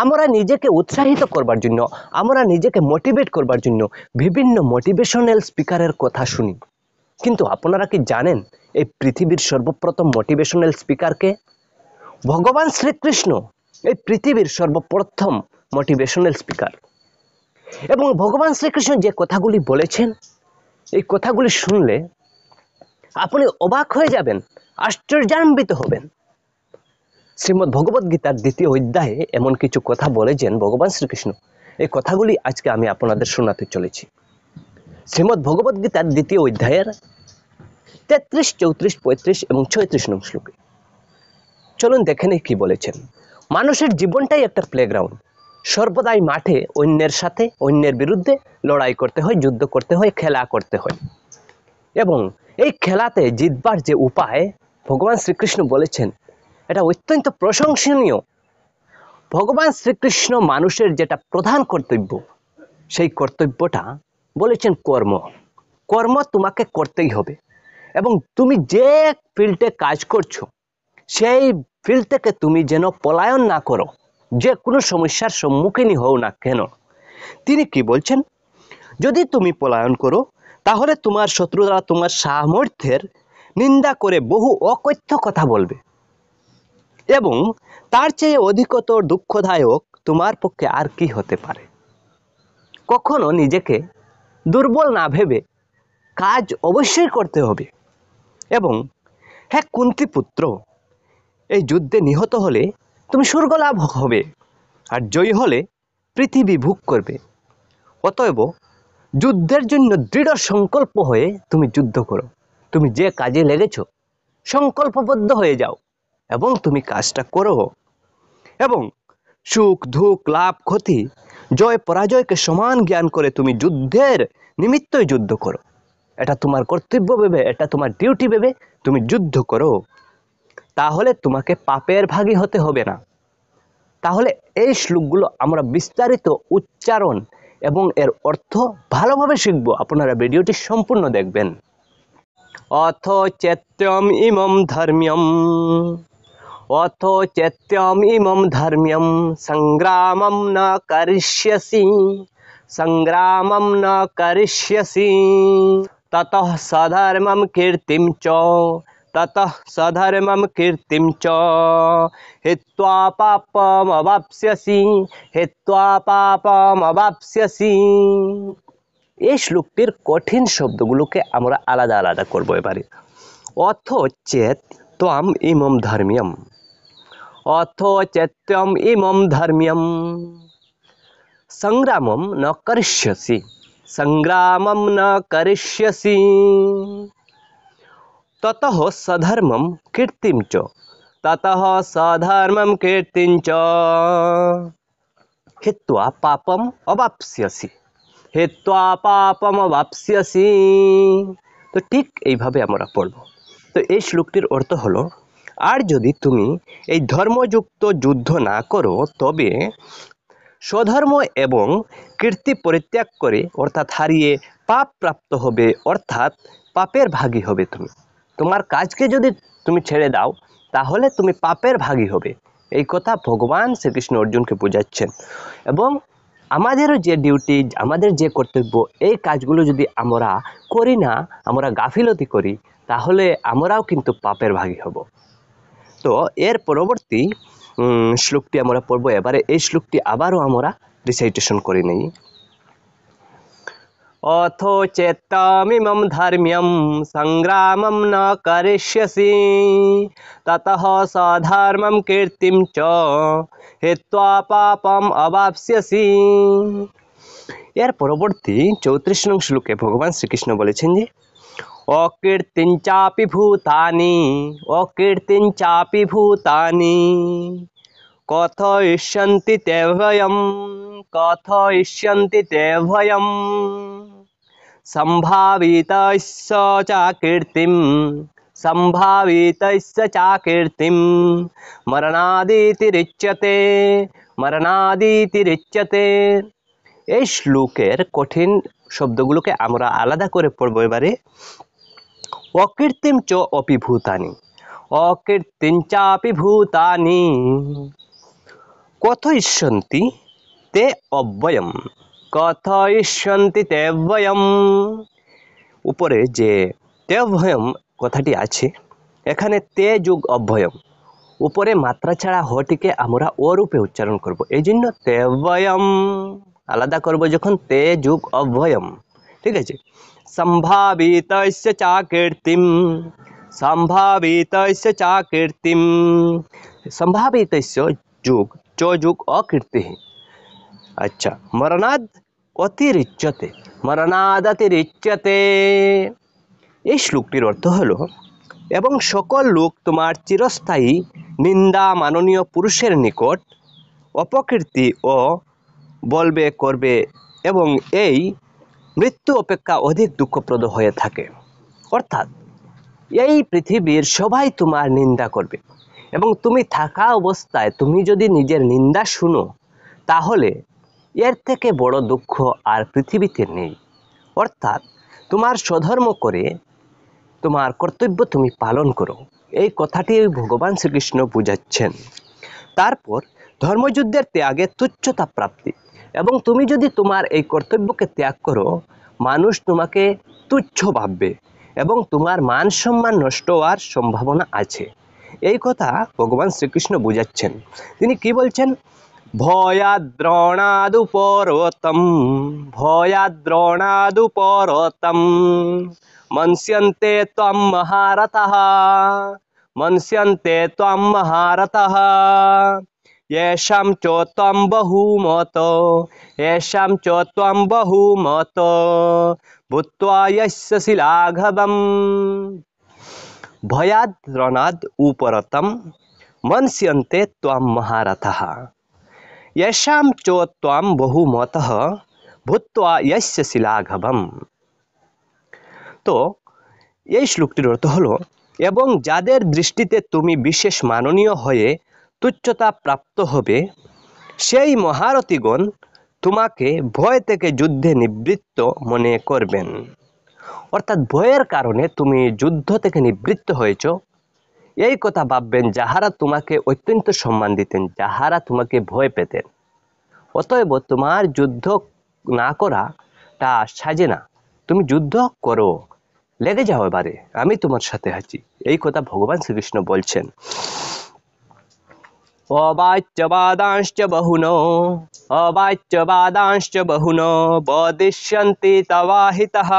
আমরা নিজেকে উৎসাহিত করবার জন্য, আমরা নিজেকে মোটিভেট করবার জন্য বিভিন্ন মোটিভেশনাল স্পিকারের কথা শুনি। কিন্তু আপনারা কি জানেন এই পৃথিবীর সর্বপ্রথম মোটিভেশনাল স্পিকারকে? ভগবান শ্রীকৃষ্ণ এই পৃথিবীর সর্বপ্রথম মোটিভেশনাল স্পিকার। এবং ভগবান শ্রীকৃষ্ণ যে কথাগুলি বলেছেন, এই কথাগুলি শুনলে আপনি অবাক হয়ে যাবেন, আশ্চর্যান্বিত হবেন। শ্রীমদ্ ভগবদ গীতার 2য় অধ্যায়ে এমন কিছু কথা বলেছেন ভগবান শ্রীকৃষ্ণ। এই কথাগুলি আজকে আমি আপনাদের শোনাতে চলেছি। শ্রীমদ্ ভগবদ গীতার 2য় অধ্যায়ের 33, 34, 35 এবং 36 নং শ্লোকে। চলুন দেখে নিই কি বলেছেন। মানুষের জীবনটাই একটা প্লেগ্রাউন্ড। সর্বদাই মাঠে অন্যের সাথে, অন্যের বিরুদ্ধে লড়াই করতে হয়, যুদ্ধ করতে হয়, খেলা করতে হয়। এবং এই খেলাতে জিতবার যে উপায় ভগবান শ্রীকৃষ্ণ বলেছেন, এটা অত্যন্ত প্রশংসনীয়। ভগবান শ্রীকৃষ্ণ মানুষের যেটা প্রধান কর্তব্য, সেই কর্তব্যটা বলেছেন কর্ম। কর্ম তোমাকে করতেই হবে। এবং তুমি যে ফিল্ডে কাজ করছো, সেই ফিল্ড থেকে তুমি যেন পলায়ন না করো, যে কোনো সমস্যার সম্মুখীন হও না কেন। তিনি কি বলছেন? যদি তুমি পলায়ন করো, তাহলে তোমার শত্রুরা তোমার সামর্থ্যের নিন্দা করে বহু অকথ্য কথা বলবে, এবং তার চেয়ে অধিকতর দুঃখদায়ক তোমার পক্ষে আর কি হতে পারে। কখনো নিজেকে দুর্বল না ভেবে কাজ অবশ্যই করতে হবে। এবং হ্যাঁ কুন্তী পুত্র, এই যুদ্ধে নিহত হলে তুমি স্বর্গ লাভ হবে, আর জয়ী হলে পৃথিবী ভোগ করবে। অতএব যুদ্ধের জন্য দৃঢ় সংকল্প হয়ে তুমি যুদ্ধ করো। তুমি যে কাজে লেগেছো সংকল্পবদ্ধ হয়ে যাও এবং তুমি কাজটা করো। এবং সুখ দুঃখ লাভ ক্ষতি জয় পরাজয়কে সমান জ্ঞান করে তুমি যুদ্ধের নিমিত্তই যুদ্ধ করো। এটা তোমার কর্তব্য ভেবে, এটা তোমার ডিউটি ভেবে তুমি যুদ্ধ করো। তাহলে তোমাকে পাপের ভাগী হতে হবে না। তাহলে এই শ্লোকগুলো আমরা বিস্তারিত উচ্চারণ এবং এর অর্থ ভালোভাবে শিখব। আপনারা ভিডিওটি সম্পূর্ণ দেখবেন। অথ চেত্যম ইমম ধর্ম্যম, অথ চেত্যম ইমম ধর্ম্যম সংগ্রামম ন করিষ্যসি, সংগ্রামম ন করিষ্যসি ততঃ সধর্মম কীর্তিম চ, ততঃ সধর্মম কীর্তিম চ হিত্বা পাপম অবাপ্স্যসি, হিত্বা পাপম অবাপ্স্যসি। এই শ্লোকটির কঠিন শব্দগুলোকে আমরা আলাদা আলাদা করব এবারে। অথ চেত ত্বম ইমম ধর্ম্যম, অথ চেত্যম ইমম ধর্ম্যম সংগ্রামম ন করিষ্যসি, সংগ্রামম ন করিষ্যসি ততঃ সধর্মম কীর্তিম চ, ততঃ সধর্মম কীর্তিম চ হিত্বা পাপম অবাপ্স্যসি, হিত্বা পাপম অবাপ্স্যসি। তো ঠিক এইভাবে আমরা পড়ব। তো এই শ্লোকটির অর্থ হলো, আর যদি তুমি এই ধর্মযুক্ত যুদ্ধ না করো, তবে স্বধর্ম এবং কীর্তি পরিত্যাগ করে অর্থাৎ হারিয়ে পাপ প্রাপ্ত হবে, অর্থাৎ পাপের ভাগী হবে তুমি। তোমার কাজকে যদি তুমি ছেড়ে দাও, তাহলে তুমি পাপের ভাগী হবে। এই কথা ভগবান শ্রীকৃষ্ণ অর্জুনকে বোঝাচ্ছেন। এবং আমাদেরও যে ডিউটি, আমাদের যে কর্তব্য, এই কাজগুলো যদি আমরা করি না, আমরা গাফিলতি করি, তাহলে আমরাও কিন্তু পাপের ভাগী হব। তো এর পরবর্তী শ্লোকটি আমরা পড়ব। এবারে এই শ্লোকটি আবারও আমরা রিসাইটেশন করে নেই। অথ চেত্তমিমম ধর্ম্যম সংগ্রামম ন করিষ্যসি, ততঃ সধর্মম কীর্তিম চ হিত্বা পাপম অবাপ্স্যসি। এর পরবর্তী 34 নং শ্লোকে ভগবান শ্রীকৃষ্ণ বলেছেন যে অকীর্তিং চাপি ভূতানি, অকীর্তিং চাপি ভূতানি কথয়িষ্যন্তি তে ভয়ম, কথয়িষ্যন্তি তে ভয়ম সম্ভাবিতস্য চ কীর্তিম, সম্ভাবিতস্য চ কীর্তিম মরণাদিতিরিচ্যতে, মরণাদিতিরিচ্যতে। এই শ্লোকের কঠিন শব্দগুলোকে আমরা আলাদা করে পড়ব এবারে। অকীর্তিম চ অপি ভূতানি, অকীর্তিং চাপি ভূতানি কথয়িষ্যন্তি তে অব্যয়ম, কথয়িষ্যন্তি তে অব্যয়ম। উপরে যে তে অব্যয়ম কথাটি আছে, এখানে তে যুগ অব্যয়ম, উপরে মাত্রা ছাড়া হটিকে আমরা ও রূপে উচ্চারণ করব, এই জন্য তে অব্যয়ম আলাদা করব যখন তে যুগ অব্যয়ম। ঠিক আছে। সম্ভাবিতস্য চা কীর্তিম, সম্ভাবিতস্য চা কীর্তিম, সম্ভাবিতস্য যুগ চ যুগ অকীর্তি। আচ্ছা, মরণাদ অতিরিচ্যতে, মরণাদ অতিরিচ্যতে। এই শ্লোকটির অর্থ হলো, এবং সকল লোক তোমার চিরস্থায়ী নিন্দা মাননীয় পুরুষের নিকট অপকীর্তি ও বলবে করবে, এবং এই মৃত্যু অপেক্ষা অধিক দুঃখপ্রদ হয়ে থাকে। অর্থাৎ এই পৃথিবীর সবাই তোমার নিন্দা করবে, এবং তুমি থাকা অবস্থায় তুমি যদি নিজের নিন্দা শুনো, তাহলে এর থেকে বড় দুঃখ আর পৃথিবীতে নেই। অর্থাৎ তোমার স্বধর্ম করে তোমার কর্তব্য তুমি পালন করো, এই কথাটি ভগবান শ্রীকৃষ্ণ বুঝাচ্ছেন। তারপর ধর্মযুদ্ধের ত্যাগে তুচ্ছতা প্রাপ্তি, এবং তুমি যদি তোমার এই কর্তব্যকে ত্যাগ করো, মানুষ তোমাকে তুচ্ছ ভাববে এবং তোমার মান সম্মান নষ্ট হওয়ার সম্ভাবনা আছে। এই কথা ভগবান শ্রীকৃষ্ণ বুঝাচ্ছেন। তিনি কি বলছেন? ভয়াদ্রোণাদুপরতম, ভয়াদ্রোণাদুপরতম মন্স্যন্তে ত্বম মহারথঃ, মন্স্যন্তে ত্বম মহারথঃ येषां च त्वं बहुमतो, येषां च त्वं बहुमतो भूत्वा यस्य शिलाघवम्। भयाद् रणाद् उपरतं मन्स्यन्ते त्वं महारथः, येषां च त्वं बहुमतः भूत्वा यस्य शिलाघवम्। তো এই শ্লোকটির অর্থ হলো, এবং যাদের দৃষ্টিতে তুমি বিশেষ মাননীয় হয়ে তুচ্ছতা প্রাপ্ত হবে, সেই মহারথীগণ তোমাকে ভয় থেকে যুদ্ধে নিবৃত্ত মনে করবেন। অর্থাৎ ভয়ের কারণে তুমি যুদ্ধ থেকে নিবৃত্ত হয়েছ, এই কথা ভাববেন যাহারা তোমাকে অত্যন্ত সম্মান দিতেন, যাহারা তোমাকে ভয় পেতেন। অতএব তোমার যুদ্ধ না করাটা সাজে না, তুমি যুদ্ধ করো, লেগে যাও, এবারে আমি তোমার সাথে আছি, এই কথা ভগবান শ্রীকৃষ্ণ বলছেন। অবাচ্যবাদাংশ্চ বহুনো, অবাচ্যবাদাংশ্চ বহুনো বদিষ্যন্তি তবাহিতঃ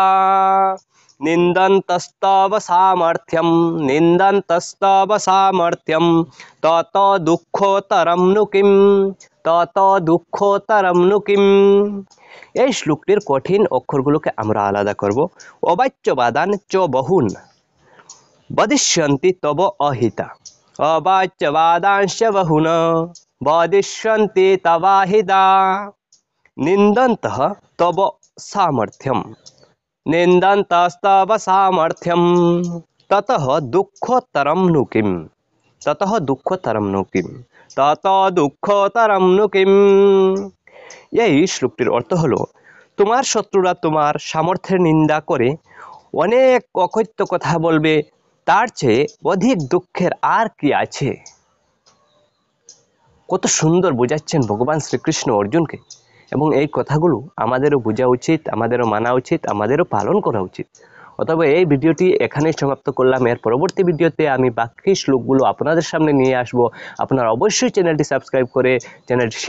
নিন্দন্তস্তব সামর্থ্যম, নিন্দন্তস্তব সামর্থ্যম তত দুঃখতরম নু কিম, তত দুঃখতরম নু কিম। এই শ্লোকটির কঠিন অক্ষরগুলোকে আমরা আলাদা করব। অবাচ্যবাদান চ বহুন বদিষ্যন্তি তব অহিতা, অবাচ্যবাদাংশ্চ বহুন বদিষ্যন্তি তবাহিতা নিন্দন্তঃ তব সামর্থ্যম, নিন্দন্তস্তব সামর্থ্যম ততঃ দুঃখতরম নু কিম, ততঃ দুঃখতরম নু কিম, তত দুঃখতরম নু কিম। এই শ্লোকটির অর্থ হলো, তোমার শত্রুরা তোমার সামর্থ্যের নিন্দা করে অনেক অকথ্য কথা বলবে, তার চেয়ে অধিক দুঃখের আর কি আছে। কত সুন্দর বোঝাচ্ছেন ভগবান শ্রীকৃষ্ণ অর্জুনকে, এবং এই কথাগুলো আমাদেরও বোঝা উচিত, আমাদেরও মানা উচিত, আমাদেরও পালন করা উচিত। অতএব এই ভিডিওটি এখানেই সমাপ্ত করলাম। এর পরবর্তী ভিডিওতে আমি বাকি শ্লোকগুলো আপনাদের সামনে নিয়ে আসব। আপনারা অবশ্যই চ্যানেলটি সাবস্ক্রাইব করে চ্যানেলটি